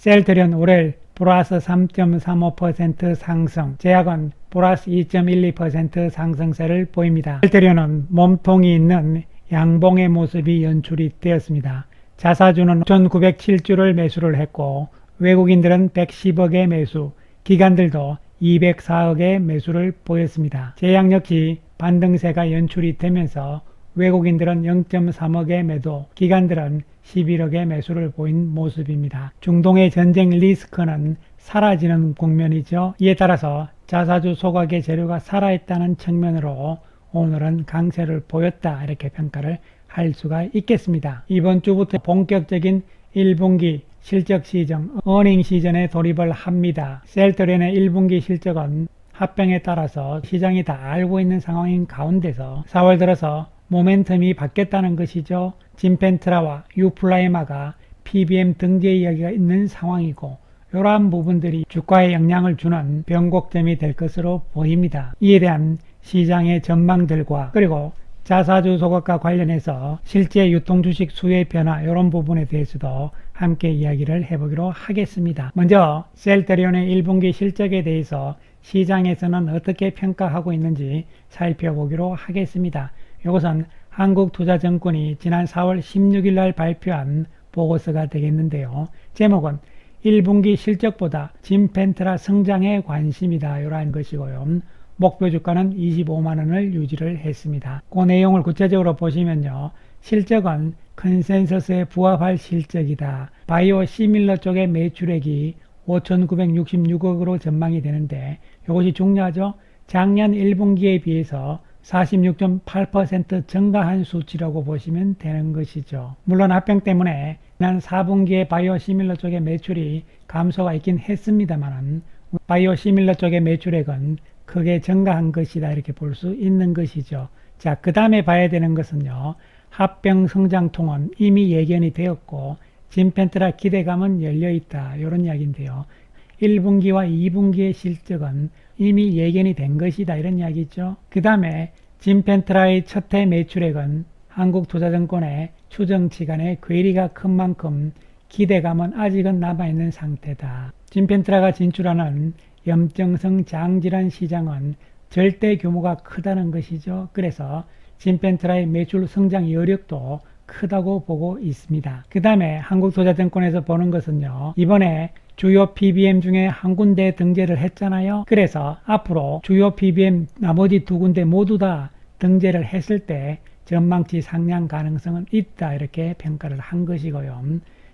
셀트리온 올해 플러스 3.35% 상승, 제약은 플러스 2.12% 상승세를 보입니다. 셀트리온은 몸통이 있는 양봉의 모습이 연출이 되었습니다. 자사주는 1,907주를 매수를 했고 외국인들은 110억의 매수, 기관들도 204억의 매수를 보였습니다. 제약 역시 반등세가 연출이 되면서 외국인들은 0.3억의 매도, 기관들은 11억의 매수를 보인 모습입니다. 중동의 전쟁 리스크는 사라지는 국면이죠. 이에 따라서 자사주 소각의 재료가 살아있다는 측면으로 오늘은 강세를 보였다, 이렇게 평가를 할 수가 있겠습니다. 이번 주부터 본격적인 1분기 실적 시즌, 어닝 시즌에 돌입을 합니다. 셀트리온의 1분기 실적은 합병에 따라서 시장이 다 알고 있는 상황인 가운데서 4월 들어서 모멘텀이 바뀌었다는 것이죠. 진펜트라와 유플라이마가 PBM 등재 이야기가 있는 상황이고, 이러한 부분들이 주가에 영향을 주는 변곡점이 될 것으로 보입니다. 이에 대한 시장의 전망들과 그리고 자사주 소각과 관련해서 실제 유통주식 수의 변화, 이런 부분에 대해서도 함께 이야기를 해보기로 하겠습니다. 먼저 셀트리온의 1분기 실적에 대해서 시장에서는 어떻게 평가하고 있는지 살펴보기로 하겠습니다. 이것은 한국투자증권이 지난 4월 16일 날 발표한 보고서가 되겠는데요. 제목은 1분기 실적보다 진펜트라 성장에 관심이다, 이러한 것이고요. 목표 주가는 25만원을 유지를 했습니다. 그 내용을 구체적으로 보시면요. 실적은 컨센서스에 부합할 실적이다. 바이오 시밀러 쪽의 매출액이 5,966억으로 전망이 되는데, 이것이 중요하죠. 작년 1분기에 비해서 46.8% 증가한 수치라고 보시면 되는 것이죠. 물론 합병 때문에 지난 4분기에 바이오 시밀러 쪽의 매출이 감소가 있긴 했습니다만 바이오 시밀러 쪽의 매출액은 크게 증가한 것이다, 이렇게 볼 수 있는 것이죠. 자, 그 다음에 봐야 되는 것은요. 합병 성장통은 이미 예견이 되었고 진펜트라 기대감은 열려있다, 이런 이야기인데요. 1분기와 2분기의 실적은 이미 예견이 된 것이다, 이런 이야기죠. 그 다음에 진펜트라의 첫해 매출액은 한국투자증권의 추정치간에 괴리가 큰 만큼 기대감은 아직은 남아있는 상태다. 진펜트라가 진출하는 염증성 장질환 시장은 절대 규모가 크다는 것이죠. 그래서 진펜트라의 매출 성장 여력도 크다고 보고 있습니다. 그 다음에 한국투자증권에서 보는 것은요. 이번에 주요 PBM 중에 한 군데 등재를 했잖아요. 그래서 앞으로 주요 PBM 나머지 두 군데 모두 다 등재를 했을 때 전망치 상향 가능성은 있다, 이렇게 평가를 한 것이고요.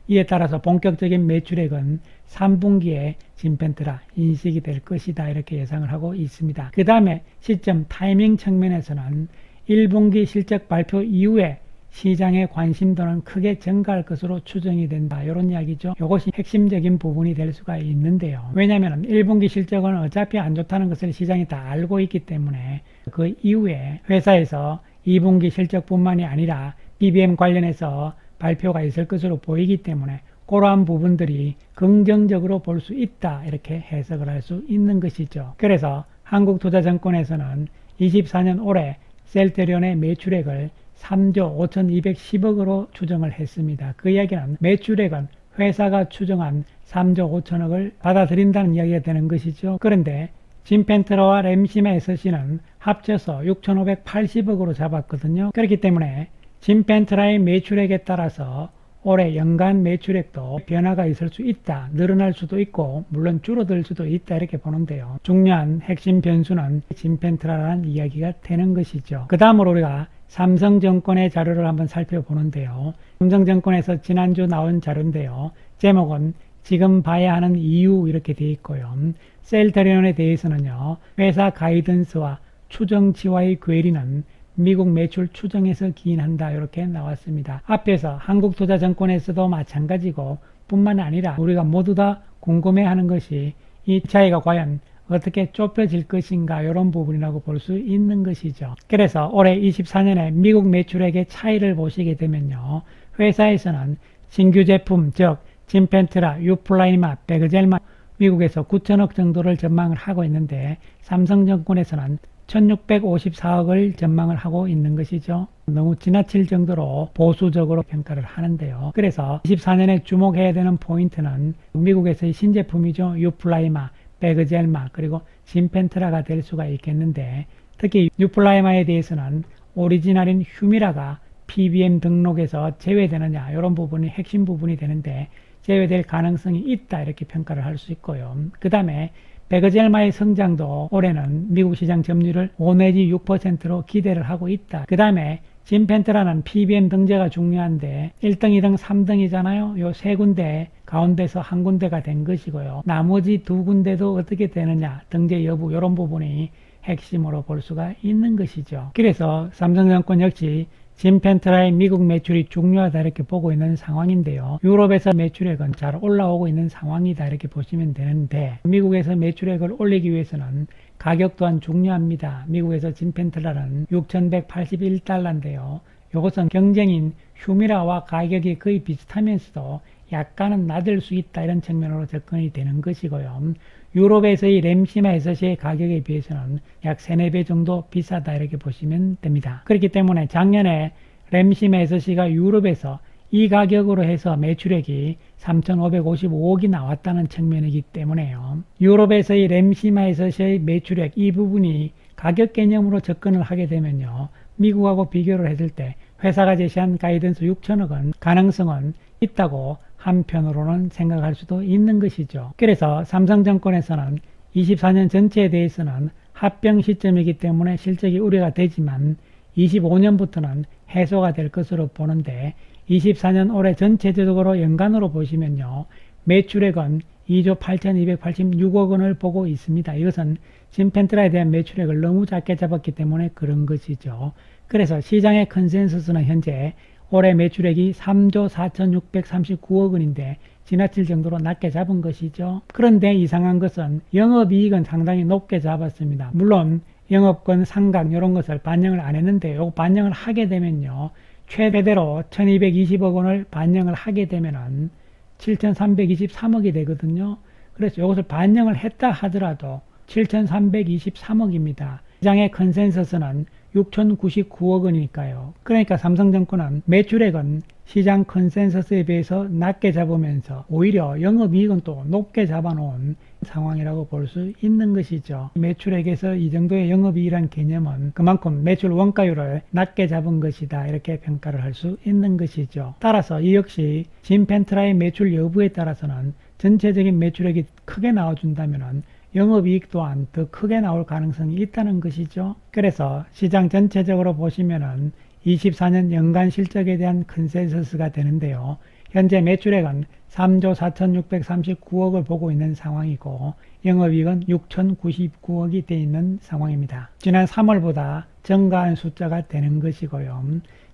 이에 따라서 본격적인 매출액은 3분기에 진펜트라 인식이 될 것이다, 이렇게 예상을 하고 있습니다. 그 다음에 시점 타이밍 측면에서는 1분기 실적 발표 이후에 시장의 관심도는 크게 증가할 것으로 추정이 된다, 이런 이야기죠. 이것이 핵심적인 부분이 될 수가 있는데요. 왜냐하면 1분기 실적은 어차피 안 좋다는 것을 시장이 다 알고 있기 때문에 그 이후에 회사에서 2분기 실적뿐만이 아니라 PBM 관련해서 발표가 있을 것으로 보이기 때문에 그러한 부분들이 긍정적으로 볼 수 있다, 이렇게 해석을 할 수 있는 것이죠. 그래서 한국투자증권에서는 24년 올해 셀트리온의 매출액을 3조 5,210억으로 추정을 했습니다. 그 이야기는 매출액은 회사가 추정한 3조 5천억을 받아들인다는 이야기가 되는 것이죠. 그런데 진펜트라와 램시마 SC는 합쳐서 6,580억으로 잡았거든요. 그렇기 때문에 진펜트라의 매출액에 따라서 올해 연간 매출액도 변화가 있을 수 있다. 늘어날 수도 있고 물론 줄어들 수도 있다, 이렇게 보는데요. 중요한 핵심 변수는 진펜트라라는 이야기가 되는 것이죠. 그 다음으로 우리가 삼성증권의 자료를 한번 살펴보는데요. 삼성증권에서 지난주 나온 자료인데요. 제목은 지금 봐야 하는 이유, 이렇게 되어 있고요. 셀트리온에 대해서는요. 회사 가이던스와 추정치와의 괴리는 미국 매출 추정에서 기인한다, 이렇게 나왔습니다. 앞에서 한국투자증권에서도 마찬가지고 뿐만 아니라 우리가 모두 다 궁금해하는 것이 이 차이가 과연 어떻게 좁혀질 것인가, 이런 부분이라고 볼 수 있는 것이죠. 그래서 올해 24년에 미국 매출액의 차이를 보시게 되면요. 회사에서는 신규 제품, 즉 진펜트라, 유플라이마, 베그젤마 미국에서 9천억 정도를 전망을 하고 있는데 삼성증권에서는 1654억을 전망을 하고 있는 것이죠. 너무 지나칠 정도로 보수적으로 평가를 하는데요. 그래서 24년에 주목해야 되는 포인트는 미국에서의 신제품이죠. 유플라이마, 베그젤마, 그리고 진펜트라가 될 수가 있겠는데, 특히 유플라이마에 대해서는 오리지널인 휴미라가 PBM 등록에서 제외되느냐, 이런 부분이 핵심 부분이 되는데 제외될 가능성이 있다, 이렇게 평가를 할 수 있고요. 그 다음에 베그젤마의 성장도 올해는 미국 시장 점유율을 5 내지 6%로 기대를 하고 있다. 그 다음에 진펜트라는 PBM 등재가 중요한데 1등, 2등, 3등이잖아요. 요 세 군데 가운데서 한 군데가 된 것이고요. 나머지 두 군데도 어떻게 되느냐, 등재 여부, 이런 부분이 핵심으로 볼 수가 있는 것이죠. 그래서 삼성증권 역시 진펜트라의 미국 매출이 중요하다, 이렇게 보고 있는 상황인데요. 유럽에서 매출액은 잘 올라오고 있는 상황이다, 이렇게 보시면 되는데, 미국에서 매출액을 올리기 위해서는 가격 또한 중요합니다. 미국에서 진펜트라는 6,181달러인데요. 이것은 경쟁인 휴미라와 가격이 거의 비슷하면서도 약간은 낮을 수 있다, 이런 측면으로 접근이 되는 것이고요. 유럽에서의 램시마 에서시의 가격에 비해서는 약 3, 4배 정도 비싸다, 이렇게 보시면 됩니다. 그렇기 때문에 작년에 램시마 에서시가 유럽에서 이 가격으로 해서 매출액이 3,555억이 나왔다는 측면이기 때문에요. 유럽에서의 램시마 에서시의 매출액, 이 부분이 가격 개념으로 접근을 하게 되면요, 미국하고 비교를 했을 때 회사가 제시한 가이던스 6천억은 가능성은 있다고 한편으로는 생각할 수도 있는 것이죠. 그래서 삼성증권에서는 24년 전체에 대해서는 합병 시점이기 때문에 실적이 우려가 되지만 25년부터는 해소가 될 것으로 보는데, 24년 올해 전체적으로 연간으로 보시면요, 매출액은 2조 8,286억 원을 보고 있습니다. 이것은 진펜트라에 대한 매출액을 너무 작게 잡았기 때문에 그런 것이죠. 그래서 시장의 컨센서스는 현재 올해 매출액이 3조 4,639억 원인데 지나칠 정도로 낮게 잡은 것이죠. 그런데 이상한 것은 영업이익은 상당히 높게 잡았습니다. 물론 영업권 상각 이런 것을 반영을 안 했는데, 이거 반영을 하게 되면요, 최대로 1,220억 원을 반영을 하게 되면은 7,323억이 되거든요. 그래서 이것을 반영을 했다 하더라도 7,323억입니다. 시장의 컨센서스는 6,099억 원이니까요. 그러니까 삼성증권은 매출액은 시장 컨센서스에 비해서 낮게 잡으면서 오히려 영업이익은 또 높게 잡아놓은 상황이라고 볼 수 있는 것이죠. 매출액에서 이 정도의 영업이익이란 개념은 그만큼 매출 원가율을 낮게 잡은 것이다, 이렇게 평가를 할 수 있는 것이죠. 따라서 이 역시 진펜트라의 매출 여부에 따라서는 전체적인 매출액이 크게 나와준다면 영업이익 또한 더 크게 나올 가능성이 있다는 것이죠. 그래서 시장 전체적으로 보시면은 24년 연간 실적에 대한 컨센서스가 되는데요. 현재 매출액은 3조 4,639억을 보고 있는 상황이고 영업이익은 6,099억이 되어 있는 상황입니다. 지난 3월보다 증가한 숫자가 되는 것이고요.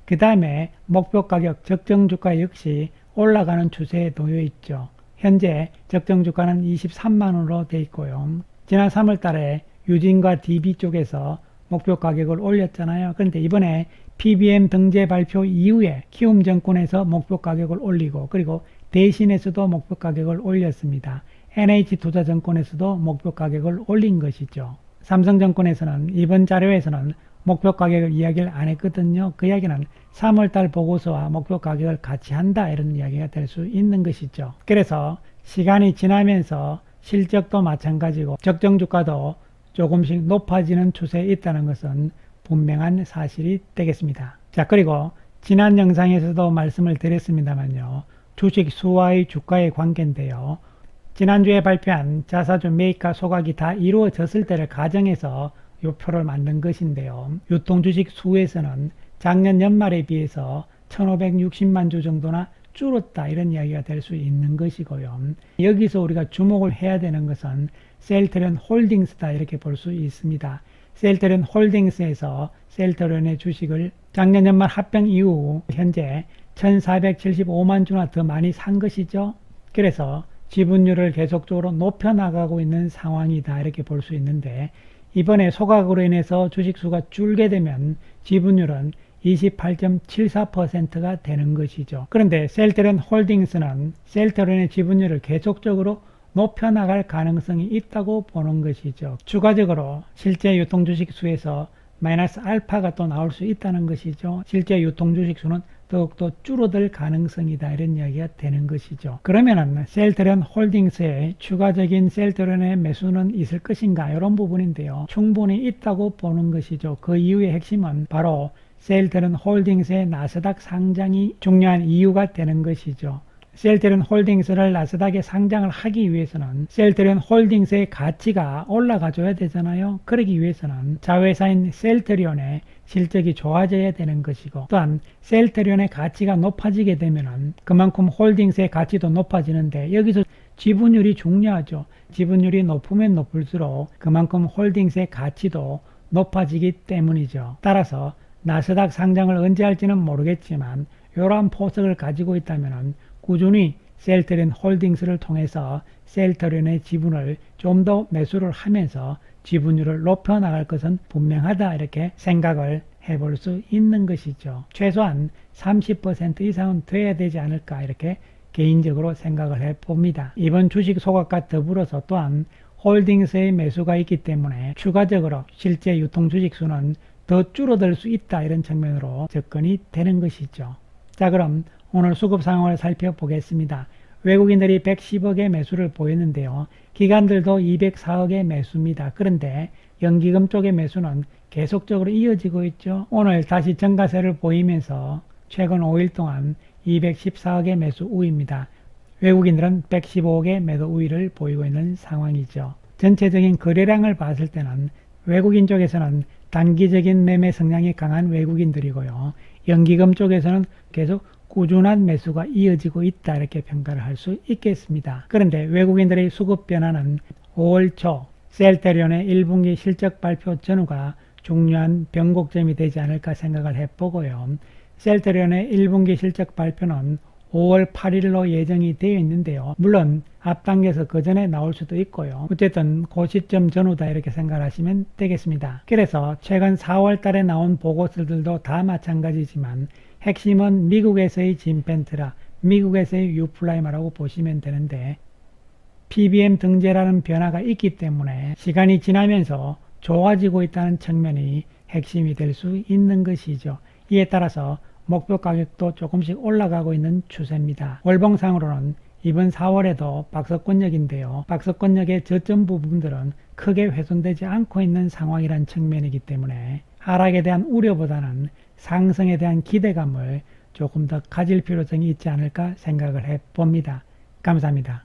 그 다음에 목표 가격 적정 주가 역시 올라가는 추세에 놓여 있죠. 현재 적정 주가는 23만원으로 되어 있고요. 지난 3월 달에 유진과 DB 쪽에서 목표 가격을 올렸잖아요. 그런데 이번에 PBM 등재 발표 이후에 키움증권에서 목표 가격을 올리고, 그리고 대신에서도 목표 가격을 올렸습니다. NH투자증권에서도 목표 가격을 올린 것이죠. 삼성증권에서는 이번 자료에서는 목표 가격을 이야기를 안 했거든요. 그 이야기는 3월달 보고서와 목표 가격을 같이 한다, 이런 이야기가 될 수 있는 것이죠. 그래서 시간이 지나면서 실적도 마찬가지고 적정 주가도 조금씩 높아지는 추세에 있다는 것은 분명한 사실이 되겠습니다. 자, 그리고 지난 영상에서도 말씀을 드렸습니다만요, 주식 수와의 주가의 관계인데요. 지난주에 발표한 자사주 매입과 소각이 다 이루어졌을 때를 가정해서 이 표를 만든 것인데요. 유통주식 수에서는 작년 연말에 비해서 1,560만 주 정도나 줄었다, 이런 이야기가 될 수 있는 것이고요. 여기서 우리가 주목을 해야 되는 것은 셀트리온 홀딩스다, 이렇게 볼 수 있습니다. 셀트리온 홀딩스에서 셀트리온의 주식을 작년 연말 합병 이후 현재 1,475만 주나 더 많이 산 것이죠. 그래서 지분율을 계속적으로 높여나가고 있는 상황이다, 이렇게 볼 수 있는데, 이번에 소각으로 인해서 주식수가 줄게 되면 지분율은 28.74%가 되는 것이죠. 그런데 셀트리온 홀딩스는 셀트리온의 지분율을 계속적으로 높여나갈 가능성이 있다고 보는 것이죠. 추가적으로 실제 유통주식 수에서 마이너스 알파가 또 나올 수 있다는 것이죠. 실제 유통주식 수는 더욱더 줄어들 가능성이다, 이런 이야기가 되는 것이죠. 그러면은 셀트리온 홀딩스의 추가적인 셀트리온의 매수는 있을 것인가, 이런 부분인데요. 충분히 있다고 보는 것이죠. 그 이유의 핵심은 바로 셀트리온 홀딩스의 나스닥 상장이 중요한 이유가 되는 것이죠. 셀트리온 홀딩스를 나스닥에 상장을 하기 위해서는 셀트리온 홀딩스의 가치가 올라가줘야 되잖아요. 그러기 위해서는 자회사인 셀트리온의 실적이 좋아져야 되는 것이고, 또한 셀트리온의 가치가 높아지게 되면 그만큼 홀딩스의 가치도 높아지는데, 여기서 지분율이 중요하죠. 지분율이 높으면 높을수록 그만큼 홀딩스의 가치도 높아지기 때문이죠. 따라서 나스닥 상장을 언제 할지는 모르겠지만 이러한 포석을 가지고 있다면 꾸준히 셀트리온 홀딩스를 통해서 셀트리온의 지분을 좀 더 매수를 하면서 지분율을 높여 나갈 것은 분명하다, 이렇게 생각을 해볼 수 있는 것이죠. 최소한 30% 이상은 돼야 되지 않을까, 이렇게 개인적으로 생각을 해봅니다. 이번 주식 소각과 더불어서 또한 홀딩스의 매수가 있기 때문에 추가적으로 실제 유통 주식 수는 더 줄어들 수 있다, 이런 측면으로 접근이 되는 것이죠. 자, 그럼 오늘 수급 상황을 살펴보겠습니다. 외국인들이 110억의 매수를 보였는데요. 기관들도 204억의 매수입니다. 그런데 연기금 쪽의 매수는 계속적으로 이어지고 있죠. 오늘 다시 정가세를 보이면서 최근 5일 동안 214억의 매수 우위입니다. 외국인들은 115억의 매도 우위를 보이고 있는 상황이죠. 전체적인 거래량을 봤을 때는 외국인 쪽에서는 단기적인 매매 성향이 강한 외국인들이고요. 연기금 쪽에서는 계속 꾸준한 매수가 이어지고 있다, 이렇게 평가를 할 수 있겠습니다. 그런데 외국인들의 수급 변화는 5월 초 셀트리온의 1분기 실적 발표 전후가 중요한 변곡점이 되지 않을까 생각을 해보고요. 셀트리온의 1분기 실적 발표는 5월 8일로 예정이 되어 있는데요. 물론 앞당겨서 그 전에 나올 수도 있고요. 어쨌든 그 시점 전후다, 이렇게 생각하시면 되겠습니다. 그래서 최근 4월 달에 나온 보고서들도 다 마찬가지지만 핵심은 미국에서의 진펜트라, 미국에서의 유플라이마라고 보시면 되는데, PBM 등재라는 변화가 있기 때문에 시간이 지나면서 좋아지고 있다는 측면이 핵심이 될 수 있는 것이죠. 이에 따라서 목표 가격도 조금씩 올라가고 있는 추세입니다. 월봉상으로는 이번 4월에도 박석권역인데요. 박석권역의 저점 부분들은 크게 훼손되지 않고 있는 상황이란 측면이기 때문에 하락에 대한 우려보다는 상승에 대한 기대감을 조금 더 가질 필요성이 있지 않을까 생각을 해봅니다. 감사합니다.